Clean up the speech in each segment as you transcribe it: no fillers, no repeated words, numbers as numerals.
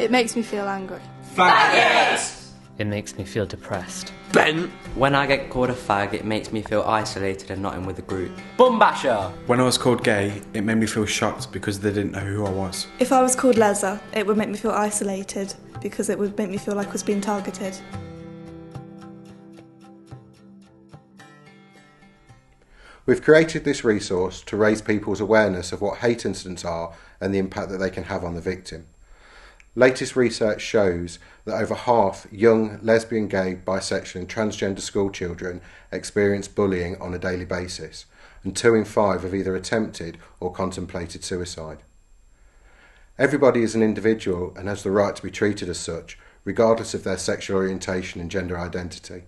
It makes me feel angry. Faggot! It makes me feel depressed. Bent! When I get called a fag, it makes me feel isolated and not in with the group. Bum basher! When I was called gay, it made me feel shocked because they didn't know who I was. If I was called Leicester, it would make me feel isolated because it would make me feel like I was being targeted. We've created this resource to raise people's awareness of what hate incidents are and the impact that they can have on the victim. Latest research shows that over half young lesbian, gay, bisexual and transgender school children experience bullying on a daily basis, and 2 in 5 have either attempted or contemplated suicide. Everybody is an individual and has the right to be treated as such, regardless of their sexual orientation and gender identity.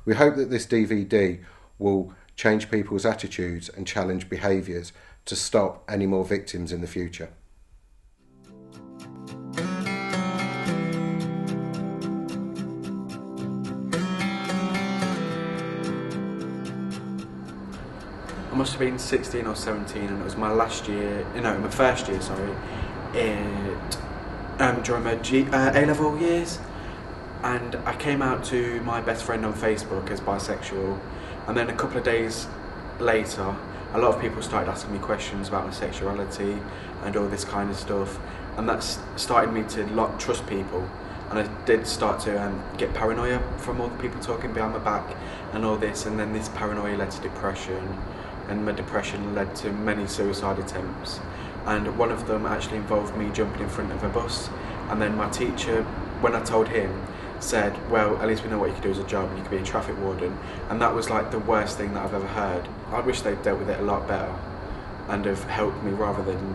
We hope that this DVD will change people's attitudes and challenge behaviours to stop any more victims in the future. I must have been 16 or 17 and it was my my first year, during my A-level years, and I came out to my best friend on Facebook as bisexual, and then a couple of days later a lot of people started asking me questions about my sexuality and all this kind of stuff, and that started me to not trust people, and I did start to get paranoia from all the people talking behind my back and all this, and then this paranoia led to depression, and my depression led to many suicide attempts, and one of them actually involved me jumping in front of a bus, and then my teacher, when I told him, said, well, at least we know what you can do as a job and you can be a traffic warden, and that was like the worst thing that I've ever heard. I wish they'd dealt with it a lot better and have helped me rather than,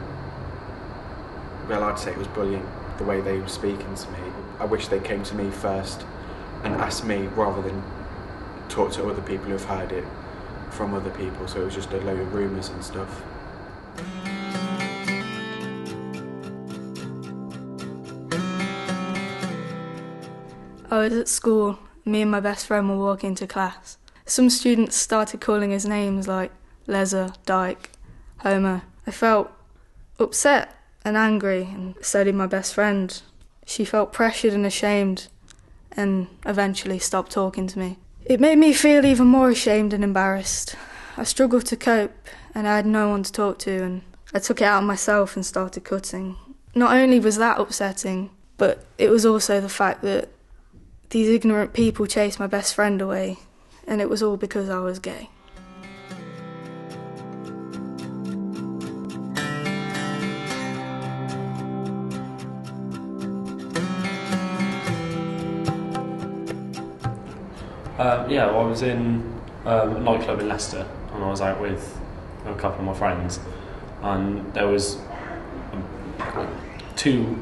well, I'd say it was bullying the way they were speaking to me. I wish they came to me first and asked me rather than talk to other people who've heard it from other people, so it was just a load of rumours and stuff. I was at school, me and my best friend were walking to class. Some students started calling us names like Leather, Dyke, Homo. I felt upset and angry, and so did my best friend. She felt pressured and ashamed and eventually stopped talking to me. It made me feel even more ashamed and embarrassed. I struggled to cope and I had no one to talk to, and I took it out on myself and started cutting. Not only was that upsetting, but it was also the fact that these ignorant people chased my best friend away, and it was all because I was gay. I was in a nightclub in Leicester, and I was out with a couple of my friends, and there was two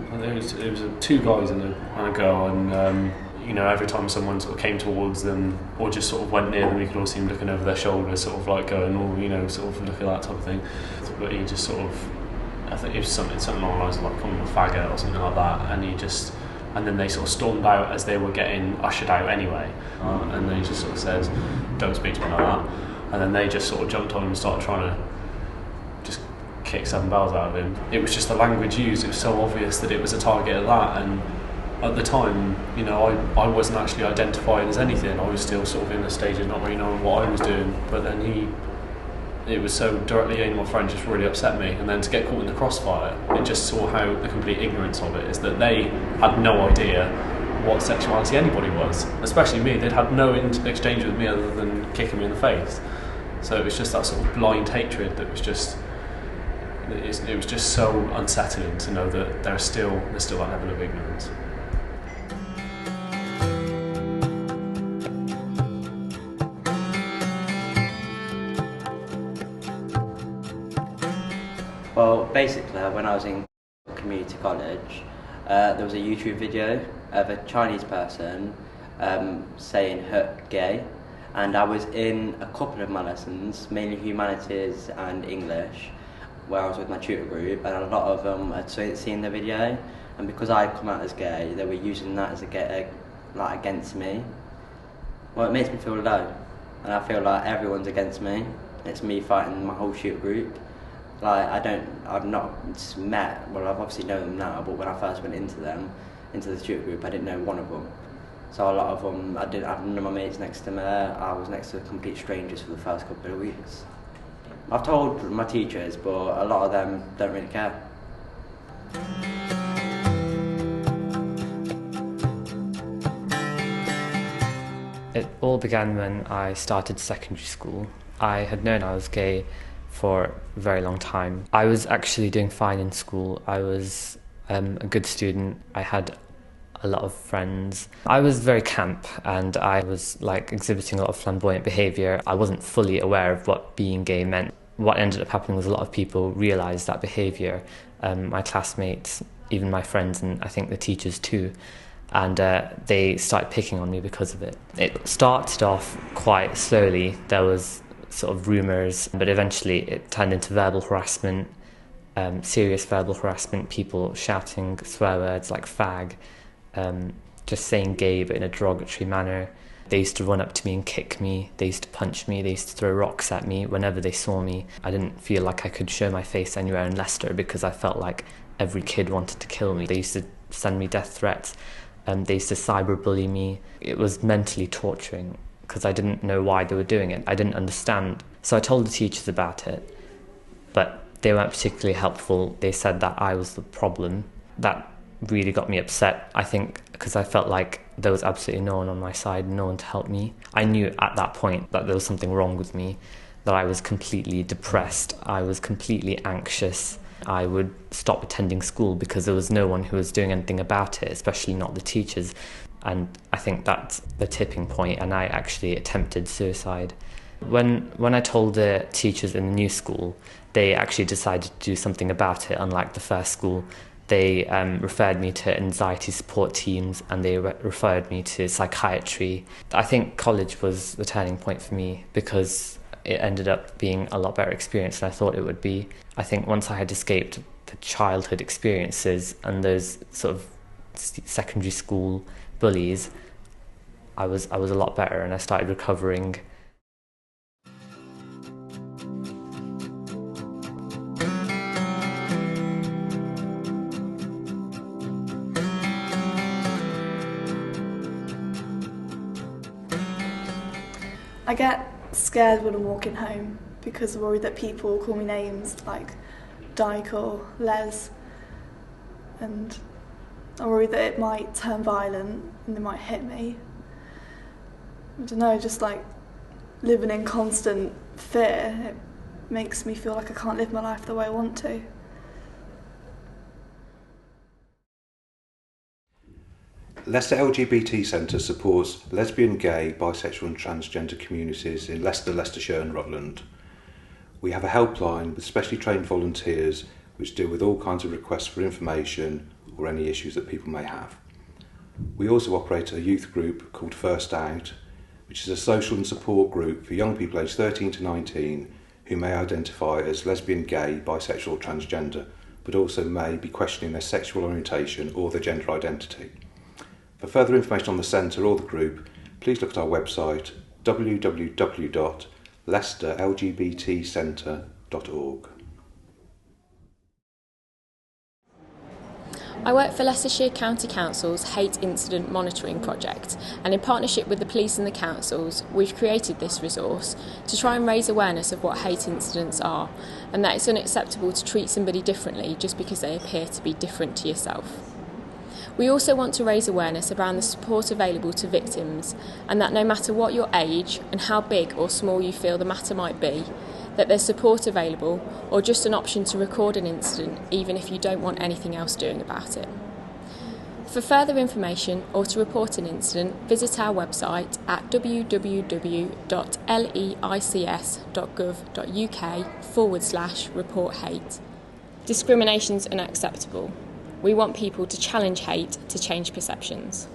guys and a girl, and every time someone sort of came towards them or just sort of went near them, you could all see him looking over their shoulder, sort of like going, sort of look at that type of thing. But he just sort of, I think it was something along the lines of like calling him a faggot or something like that, and then they sort of stormed out as they were getting ushered out anyway, and they just sort of said, don't speak to me like that, and then they just sort of jumped on him and started trying to just kick 7 bells out of him. It was just the language used, it was so obvious that it was a target of that, and at the time, I wasn't actually identifying as anything. I was still sort of in the stage of not really knowing what I was doing, but then it was so directly aimed at my friend, just really upset me, and then to get caught in the crossfire, it just saw how the complete ignorance of it is, that they had no idea what sexuality anybody was, especially me. They'd had no exchange with me other than kicking me in the face, so it was just that sort of blind hatred that was just, it was just so unsettling to know that there's still that level of ignorance. Well, basically, when I was in community college, there was a YouTube video of a Chinese person saying "hut gay," and I was in a couple of my lessons, mainly humanities and English, where I was with my tutor group, and a lot of them had seen the video, and because I had come out as gay, they were using that as against me. Well, it makes me feel low, and I feel like everyone's against me. It's me fighting my whole tutor group. Like, I've not met, well, I've obviously known them now, but when I first went into the student group, I didn't know one of them. So a lot of them, I didn't have none of my mates next to me. I was next to complete strangers for the first couple of weeks. I've told my teachers, but a lot of them don't really care. It all began when I started secondary school. I had known I was gay for a very long time. I was actually doing fine in school. I was a good student. I had a lot of friends. I was very camp and I was like exhibiting a lot of flamboyant behaviour. I wasn't fully aware of what being gay meant. What ended up happening was a lot of people realised that behaviour. My classmates, even my friends, and I think the teachers too. And they started picking on me because of it. It started off quite slowly. There was sort of rumours, but eventually it turned into verbal harassment, serious verbal harassment, people shouting swear words like fag, just saying gay but in a derogatory manner. They used to run up to me and kick me, they used to punch me, they used to throw rocks at me whenever they saw me. I didn't feel like I could show my face anywhere in Leicester because I felt like every kid wanted to kill me. They used to send me death threats. They used to cyberbully me. It was mentally torturing because I didn't know why they were doing it. I didn't understand. So I told the teachers about it, but they weren't particularly helpful. They said that I was the problem. That really got me upset, I think, because I felt like there was absolutely no one on my side, no one to help me. I knew at that point that there was something wrong with me, that I was completely depressed, I was completely anxious. I would stop attending school because there was no one who was doing anything about it, especially not the teachers. And I think that's the tipping point, and I actually attempted suicide. When I told the teachers in the new school, they actually decided to do something about it, unlike the first school. They referred me to anxiety support teams and they referred me to psychiatry. I think college was the turning point for me because it ended up being a lot better experience than I thought it would be. I think once I had escaped the childhood experiences and those sort of secondary school bullies, I was a lot better and I started recovering. I get scared when I'm walking home because I'm worried that people call me names like Dyke or Les, and I'm worried that it might turn violent and they might hit me. I don't know, just like living in constant fear, it makes me feel like I can't live my life the way I want to. Leicester LGBT Centre supports lesbian, gay, bisexual and transgender communities in Leicester, Leicestershire and Rutland. We have a helpline with specially trained volunteers which deal with all kinds of requests for information or any issues that people may have. We also operate a youth group called First Out, which is a social and support group for young people aged 13 to 19 who may identify as lesbian, gay, bisexual or transgender, but also may be questioning their sexual orientation or their gender identity. For further information on the centre or the group, please look at our website www.leicesterlgbtcentre.org. I work for Leicestershire County Council's Hate Incident Monitoring Project, and in partnership with the police and the councils, we've created this resource to try and raise awareness of what hate incidents are, and that it's unacceptable to treat somebody differently just because they appear to be different to yourself. We also want to raise awareness around the support available to victims, and that no matter what your age and how big or small you feel the matter might be, that there's support available or just an option to record an incident even if you don't want anything else doing about it. For further information or to report an incident, visit our website at www.leics.gov.uk/report-hate. Discrimination's unacceptable. We want people to challenge hate to change perceptions.